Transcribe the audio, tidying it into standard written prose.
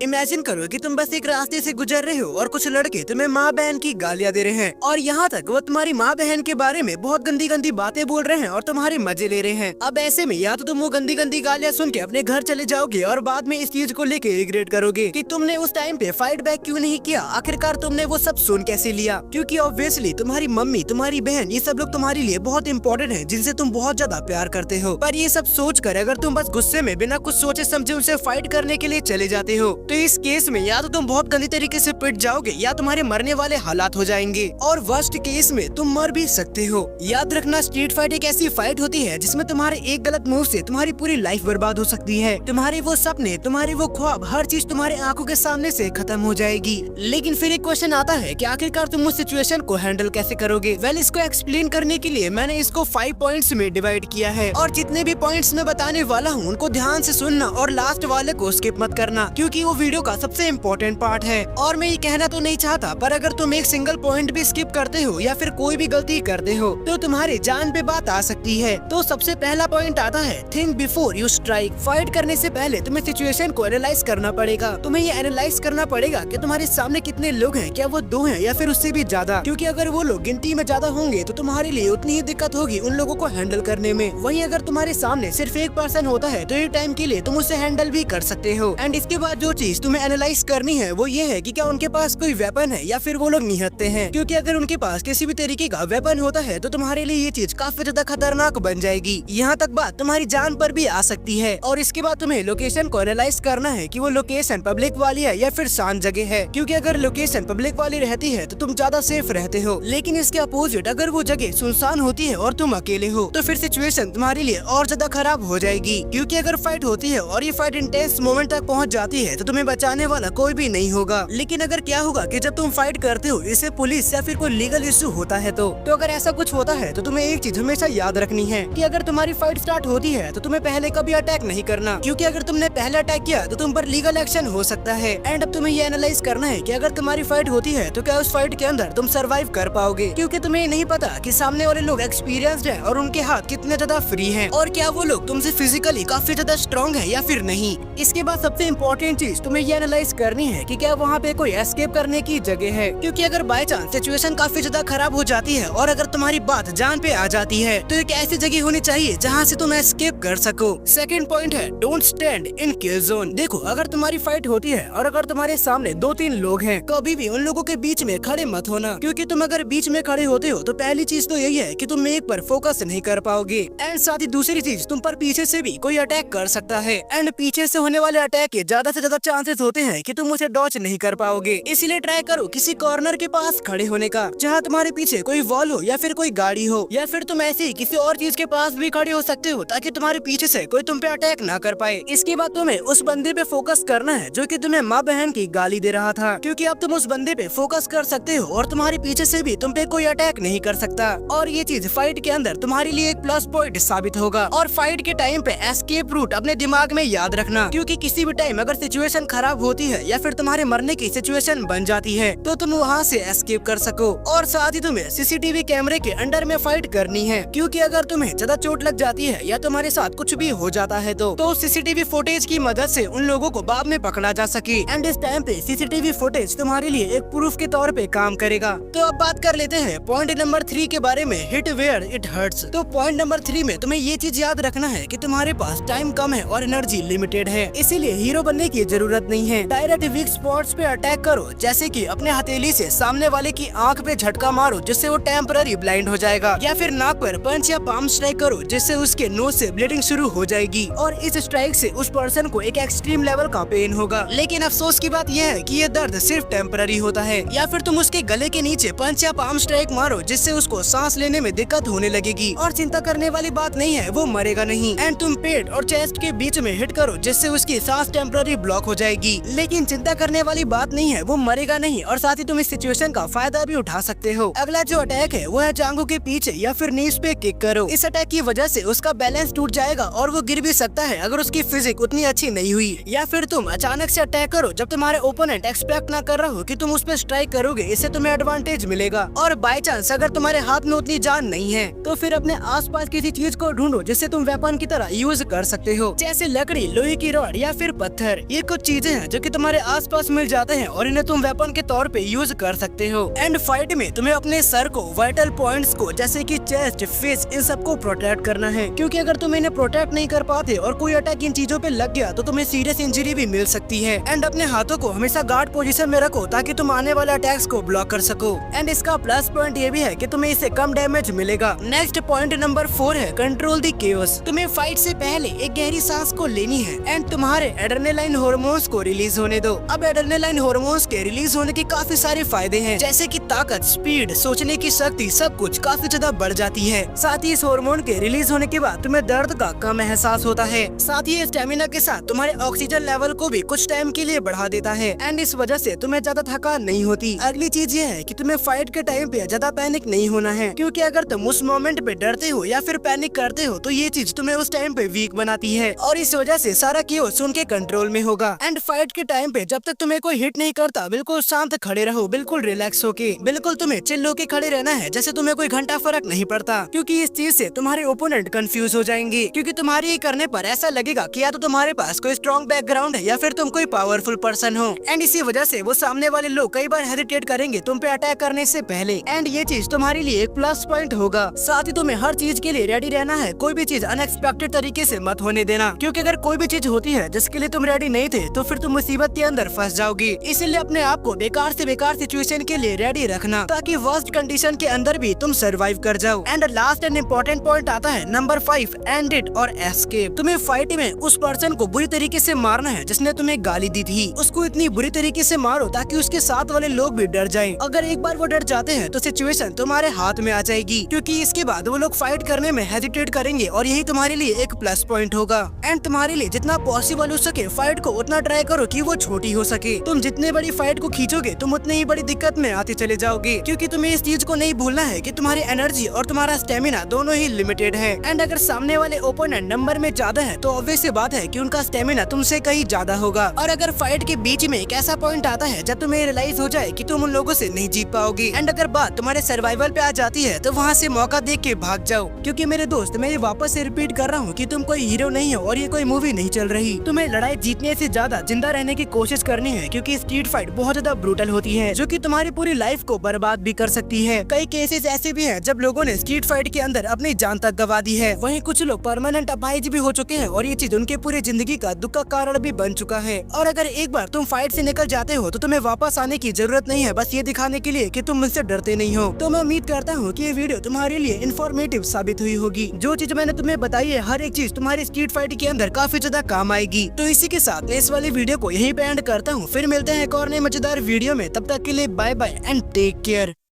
Imagine करो कि तुम बस एक रास्ते से गुजर रहे हो और कुछ लड़के तुम्हें माँ बहन की गालियाँ दे रहे हैं और यहाँ तक वो तुम्हारी माँ बहन के बारे में बहुत गंदी गंदी बातें बोल रहे हैं और तुम्हारे मजे ले रहे हैं। अब ऐसे में या तो तुम वो गंदी गंदी गालियाँ सुन के अपने घर चले जाओगे और बाद में इस चीज को लेके रिग्रेट करोगे कि तुमने उस टाइम पे फाइट बैक क्यों नहीं किया, आखिरकार तुमने वो सब सुन कैसे लिया। क्योंकि ऑब्वियसली तुम्हारी मम्मी, तुम्हारी बहन, ये सब लोग तुम्हारे लिए बहुत इंपॉर्टेंट है जिनसे तुम बहुत ज्यादा प्यार करते हो। पर ये सब सोच कर अगर तुम बस गुस्से में बिना कुछ सोचे समझे उनसे फाइट करने के लिए चले जाते हो तो इस केस में या तो तुम बहुत गंदी तरीके से पिट जाओगे या तुम्हारे मरने वाले हालात हो जाएंगे और वर्स्ट केस में तुम मर भी सकते हो। याद रखना, स्ट्रीट फाइट एक ऐसी फाइट होती है जिसमें तुम्हारे एक गलत मूव से तुम्हारी पूरी लाइफ बर्बाद हो सकती है। तुम्हारे वो सपने, तुम्हारे वो ख्वाब, हर चीज तुम्हारे आंखों के सामने से खत्म हो जाएगी। लेकिन फिर एक क्वेश्चन आता है कि आखिरकार तुम उस सिचुएशन को हैंडल कैसे करोगे। वेल, इसको एक्सप्लेन करने के लिए मैंने इसको 5 पॉइंट्स में डिवाइड किया है और जितने भी पॉइंट्स मैं बताने वाला हूँ उनको ध्यान से सुनना और लास्ट वाले को स्किप मत करना क्योंकि वो वीडियो का सबसे इम्पोर्टेंट पार्ट है। और मैं ये कहना तो नहीं चाहता, पर अगर तुम एक सिंगल पॉइंट भी स्किप करते हो या फिर कोई भी गलती करते हो तो तुम्हारे जान पे बात आ सकती है। तो सबसे पहला पॉइंट आता है, think before you strike. Fight करने से पहले तुम्हें सिचुएशन को एनालाइज करना पड़ेगा। तुम्हें ये एनालाइज करना पड़ेगा कि तुम्हारे सामने कितने लोग हैं, क्या वो 2 हैं या फिर उससे भी ज्यादा। क्योंकि अगर वो लोग गिनती में ज्यादा होंगे तो तुम्हारे लिए उतनी ही दिक्कत होगी उन लोगों को हैंडल करने में। वहीं अगर तुम्हारे सामने सिर्फ एक पर्सन होता है तो एक टाइम के लिए तुम उसे हैंडल भी कर सकते हो। एंड इसके बाद जो चीज तुम्हें एनालाइज करनी है वो ये है कि क्या उनके पास कोई वेपन है या फिर वो लोग निहत्ते हैं। क्योंकि अगर उनके पास किसी भी तरीके का वेपन होता है तो तुम्हारे लिए ये चीज काफी ज्यादा खतरनाक बन जाएगी। यहाँ तक बात तुम्हारी जान पर भी आ सकती है। और इसके बाद तुम्हें लोकेशन को एनालाइज करना है कि वो लोकेशन पब्लिक वाली है या फिर शांत जगह है। क्योंकि अगर लोकेशन पब्लिक वाली रहती है तो तुम ज्यादा सेफ रहते हो, लेकिन इसके अपोजिट अगर वो जगह सुनसान होती है और तुम अकेले हो तो फिर सिचुएशन तुम्हारे लिए और ज्यादा खराब हो जाएगी। क्योंकि अगर फाइट होती है और ये फाइट इंटेंस मोमेंट तक पहुँच जाती है तो तुम्हें बचाने वाला कोई भी नहीं होगा। लेकिन अगर क्या होगा कि जब तुम फाइट करते हो इससे पुलिस या फिर कोई लीगल इश्यू होता है तो अगर ऐसा कुछ होता है तो तुम्हें एक चीज हमेशा याद रखनी है कि अगर तुम्हारी फाइट स्टार्ट होती है तो तुम्हें पहले कभी अटैक नहीं करना। क्योंकि अगर तुमने पहले अटैक किया तो तुम पर लीगल एक्शन हो सकता है। एंड अब तुम्हें ये एनालाइज करना है कि अगर तुम्हारी फाइट होती है तो क्या उस फाइट के अंदर तुम सर्वाइव कर पाओगे। क्योंकि तुम्हें नहीं पता कि सामने वाले लोग एक्सपीरियंस्ड हैं और उनके हाथ कितने ज्यादा फ्री हैं और क्या वो लोग तुमसे फिजिकली काफी ज्यादा स्ट्रॉन्ग है या फिर नहीं। इसके बाद सबसे इम्पोर्टेंट चीज तुम्हें ये एनालाइज करनी है कि क्या वहाँ पे कोई एस्केप करने की जगह है। क्योंकि अगर बाय चांस सिचुएशन काफी ज्यादा खराब हो जाती है और अगर तुम्हारी बात जान पे आ जाती है तो एक ऐसी जगह होनी चाहिए जहाँ से तुम एस्केप कर सको। सेकंड पॉइंट है, don't stand in kill zone. देखो, अगर तुम्हारी फाइट होती है और अगर तुम्हारे सामने 2-3 लोग हैं, कभी भी उन लोगों के बीच में खड़े मत होना। क्योंकि तुम अगर बीच में खड़े होते हो तो पहली चीज तो यही है कि तुम एक पर फोकस नहीं कर पाओगे। एंड साथ ही दूसरी चीज, तुम पर पीछे से भी कोई अटैक कर सकता है। एंड पीछे से होने वाले अटैक के ज्यादा से ज्यादा चांसेस होते हैं कि तुम उसे डॉच नहीं कर पाओगे। इसीलिए ट्राई करो किसी कॉर्नर के पास खड़े होने का जहाँ तुम्हारे पीछे कोई वॉल हो या फिर कोई गाड़ी हो, या फिर तुम ऐसे ही किसी और चीज के पास भी खड़े हो सकते हो ताकि तुम्हारे पीछे से कोई तुम पे अटैक ना कर पाए। इसके बाद तुम्हें उस बंदे पे फोकस करना है जो कि तुम्हें माँ बहन की गाली दे रहा था। क्योंकि अब तुम उस बंदे पे फोकस कर सकते हो और तुम्हारे पीछे से भी तुम पे कोई अटैक नहीं कर सकता। और ये चीज फाइट के अंदर तुम्हारे लिए एक प्लस पॉइंट साबित होगा। और फाइट के टाइम पे एस्केप रूट अपने दिमाग में याद रखना। क्योंकि किसी भी टाइम अगर सिचुएशन खराब होती है या फिर तुम्हारे मरने की सिचुएशन बन जाती है तो तुम वहाँ से एस्केप कर सको। और साथ ही तुम्हें सीसीटीवी कैमरे के अंडर में फाइट करनी है। क्योंकि अगर तुम्हें ज्यादा चोट लग जाती है या तुम्हारे साथ कुछ भी हो जाता है तो सीसीटीवी फुटेज की मदद से उन लोगों को बाद में पकड़ा जा सके। एंड इस टाइम पे सीसीटीवी फुटेज तुम्हारे लिए एक प्रूफ के तौर पे काम करेगा। तो अब बात कर लेते हैं पॉइंट नंबर 3 के बारे में, हिट वेयर इट हर्ट्स। तो पॉइंट नंबर 3 में तुम्हें ये चीज याद रखना है कि तुम्हारे पास टाइम कम है और एनर्जी लिमिटेड है, इसीलिए हीरो बनने की जरूरत नहीं है। डायरेक्ट वीक स्पॉट्स पे अटैक करो, जैसे कि अपने हथेली से सामने वाले की आंख पे झटका मारो जिससे वो टेम्पररी ब्लाइंड हो जाएगा, या फिर नाक पर पंच या पाम स्ट्राइक करो जिससे उसके नोज से ब्लीडिंग शुरू हो जाएगी और इस स्ट्राइक से उस पर्सन को एक एक्सट्रीम लेवल का पेन होगा। लेकिन अफसोस की बात यह है कि ये दर्द सिर्फ टेम्पररी होता है। या फिर तुम उसके गले के नीचे पंच या पाम स्ट्राइक मारो जिससे उसको सांस लेने में दिक्कत होने लगेगी और चिंता करने वाली बात नहीं है, वो मरेगा नहीं। एंड तुम पेट और चेस्ट के बीच में हिट करो जिससे उसकी सांस टेम्पररी ब्लॉक हो जाएगी। लेकिन चिंता करने वाली बात नहीं है, वो मरेगा नहीं और साथ ही तुम इस सिचुएशन का फायदा भी उठा सकते हो। अगला जो अटैक है वो है जांघों के पीछे या फिर नीज पे किक करो। इस अटैक की वजह से उसका बैलेंस टूट जाएगा और वो गिर भी सकता है अगर उसकी फिजिक उतनी अच्छी नहीं हुई। या फिर तुम अचानक से अटैक करो जब तुम्हारे ओपोनेंट एक्सपेक्ट ना कर रहा हो कि तुम उस पर स्ट्राइक करोगे, इससे तुम्हें एडवांटेज मिलेगा। और बाय चांस अगर तुम्हारे हाथ में उतनी जान नहीं है तो फिर अपने आसपास किसी चीज को ढूंढो जिससे तुम वेपन की तरह यूज कर सकते हो, जैसे लकड़ी, लोहे की रॉड या फिर पत्थर। ये कुछ चीजें हैं जो कि तुम्हारे आसपास मिल जाते हैं और इन्हें तुम वेपन के तौर पे यूज कर सकते हो। एंड फाइट में तुम्हें अपने सर को, वाइटल पॉइंट्स को जैसे कि चेस्ट, फेस, इन सबको प्रोटेक्ट करना है, क्योंकि अगर तुम इन्हें प्रोटेक्ट नहीं कर पाते और कोई अटैक इन चीजों पे लग गया तो तुम्हें सीरियस इंजरी भी मिल सकती है। एंड अपने हाथों को हमेशा गार्ड पोजीशन में रखो ताकि तुम आने वाले अटैक्स को ब्लॉक कर सको। एंड इसका प्लस पॉइंट ये भी है कि तुम्हें इससे कम डैमेज मिलेगा। नेक्स्ट पॉइंट नंबर 4 है कंट्रोल द केओस। तुम्हें फाइट से पहले एक गहरी सांस को लेनी है एंड तुम्हारे एड्रेनालाइन हार्मोन्स को रिलीज होने दो। अब एड्रेनालाइन हार्मोन्स के रिलीज होने के काफी सारे फायदे हैं, जैसे कि ताकत, स्पीड, सोचने की शक्ति, सब कुछ काफी ज्यादा बढ़ जाती है। साथ ही इस हार्मोन के रिलीज होने के बाद तुम्हें दर्द का कम एहसास होता है। साथ ही स्टेमिना के साथ तुम्हारे ऑक्सीजन लेवल को भी कुछ टाइम के लिए बढ़ा देता है एंड इस वजह से तुम्हें ज्यादा थकान नहीं होती। अगली चीज ये है कि तुम्हें फाइट के टाइम पे ज्यादा पैनिक नहीं होना है, क्योंकि अगर तुम उस मोमेंट पे डरते हो या फिर पैनिक करते हो तो ये चीज तुम्हें उस टाइम पे वीक बनाती है और इस वजह से सारा केओस उनके कंट्रोल में होगा। एंड फाइट के टाइम पे जब तक तुम्हें कोई हिट नहीं करता बिल्कुल शांत खड़े रहो, बिल्कुल रिलैक्स होके, बिल्कुल तुम्हें चिल होके खड़े रहना है, जैसे तुम्हें कोई घंटा फर्क नहीं पड़ता, क्योंकि इस चीज से तुम्हारे ओपोनेंट कंफ्यूज हो जाएंगे, क्योंकि तुम्हारे ये करने पर ऐसा लगेगा कि या तो तुम्हारे पास कोई स्ट्रॉन्ग बैकग्राउंड है या फिर तुम कोई पावरफुल पर्सन हो। एंड इसी वजह से वो सामने वाले लोग कई बार हेजिटेट करेंगे तुम पे अटैक करने से पहले एंड ये चीज तुम्हारे लिए एक प्लस पॉइंट होगा। साथ ही तुम्हें हर चीज के लिए रेडी रहना है, कोई भी चीज अनएक्सपेक्टेड तरीके से मत होने देना, क्योंकि अगर कोई भी चीज होती है जिसके लिए तुम रेडी नहीं थे तो फिर तुम मुसीबत के अंदर फंस जाओगी। इसीलिए अपने आप को बेकार से बेकार सिचुएशन के लिए रेडी रखना ताकि वर्स्ट कंडीशन के अंदर भी तुम सरवाइव कर जाओ। And last and important point आता है नंबर 5, एंड इट और एस्केप। तुम्हें फाइट में उस पर्सन को बुरी तरीके से मारना है जिसने तुम्हें गाली दी थी, उसको इतनी बुरी तरीके से मारो ताकि उसके साथ वाले लोग भी डर जाएं। अगर एक बार वो डर जाते हैं तो सिचुएशन तुम्हारे हाथ में आ जाएगी, क्योंकि इसके बाद वो लोग फाइट करने में हेजिटेट करेंगे और यही तुम्हारे लिए एक प्लस पॉइंट होगा। एंड तुम्हारे लिए जितना पॉसिबल हो सके फाइट को उतना ट्राई करो कि वो छोटी हो सके। तुम जितने बड़ी फाइट को खींचोगे तुम उतने ही बड़ी दिक्कत में आते चले जाओगे, क्योंकि तुम्हें इस चीज को नहीं भूलना है कि तुम्हारी एनर्जी और तुम्हारा स्टेमिना दोनों ही लिमिटेड है। एंड अगर सामने वाले ओपोनेंट नंबर में ज्यादा है तो ऑब्वियस सी बात है कि उनका स्टेमिना तुमसे कहीं ज्यादा होगा। और अगर फाइट के बीच में एक ऐसा पॉइंट आता है जब तुम्हें रियलाइज हो जाए कि तुम उन लोगों से नहीं जीत पाओगी एंड अगर बात तुम्हारे सर्वाइवल पे आ जाती है तो वहाँ से मौका देख के भाग जाओ, क्योंकि मेरे दोस्त मैं ये वापस से रिपीट कर रहा हूँ कि तुम कोई हीरो नहीं हो और ये कोई मूवी नहीं चल रही। तुम्हें लड़ाई जीतने से ज्यादा जिंदा रहने की कोशिश करनी है, क्योंकि स्ट्रीट फाइट बहुत ज्यादा ब्रूटल होती है जो कि तुम्हारी पूरी लाइफ को बर्बाद भी कर सकती है। कई केसेस ऐसे भी हैं जब लोगों ने स्ट्रीट फाइट के अंदर अपनी जान तक गवा दी है। वहीं कुछ लोग परमानेंट अपाहिज भी हो चुके हैं और ये चीज उनके पूरी जिंदगी का दुख का कारण भी बन चुका है। और अगर एक बार तुम फाइट से निकल जाते हो तो तुम्हें वापस आने की जरूरत नहीं है, बस ये दिखाने के लिए कि तुम मुझसे डरते नहीं हो। तो मैं उम्मीद करता हूँ कि ये वीडियो तुम्हारे लिए इन्फॉर्मेटिव साबित हुई होगी। जो चीज मैंने तुम्हें बताई है हर एक चीज तुम्हारी स्ट्रीट फाइट के अंदर काफी ज्यादा काम आएगी। तो इसी के साथ इस वाली वीडियो को यहीं पे एंड करता हूँ। फिर मिलते हैं एक और नई मजेदार वीडियो में, तब तक के लिए bye bye and take care.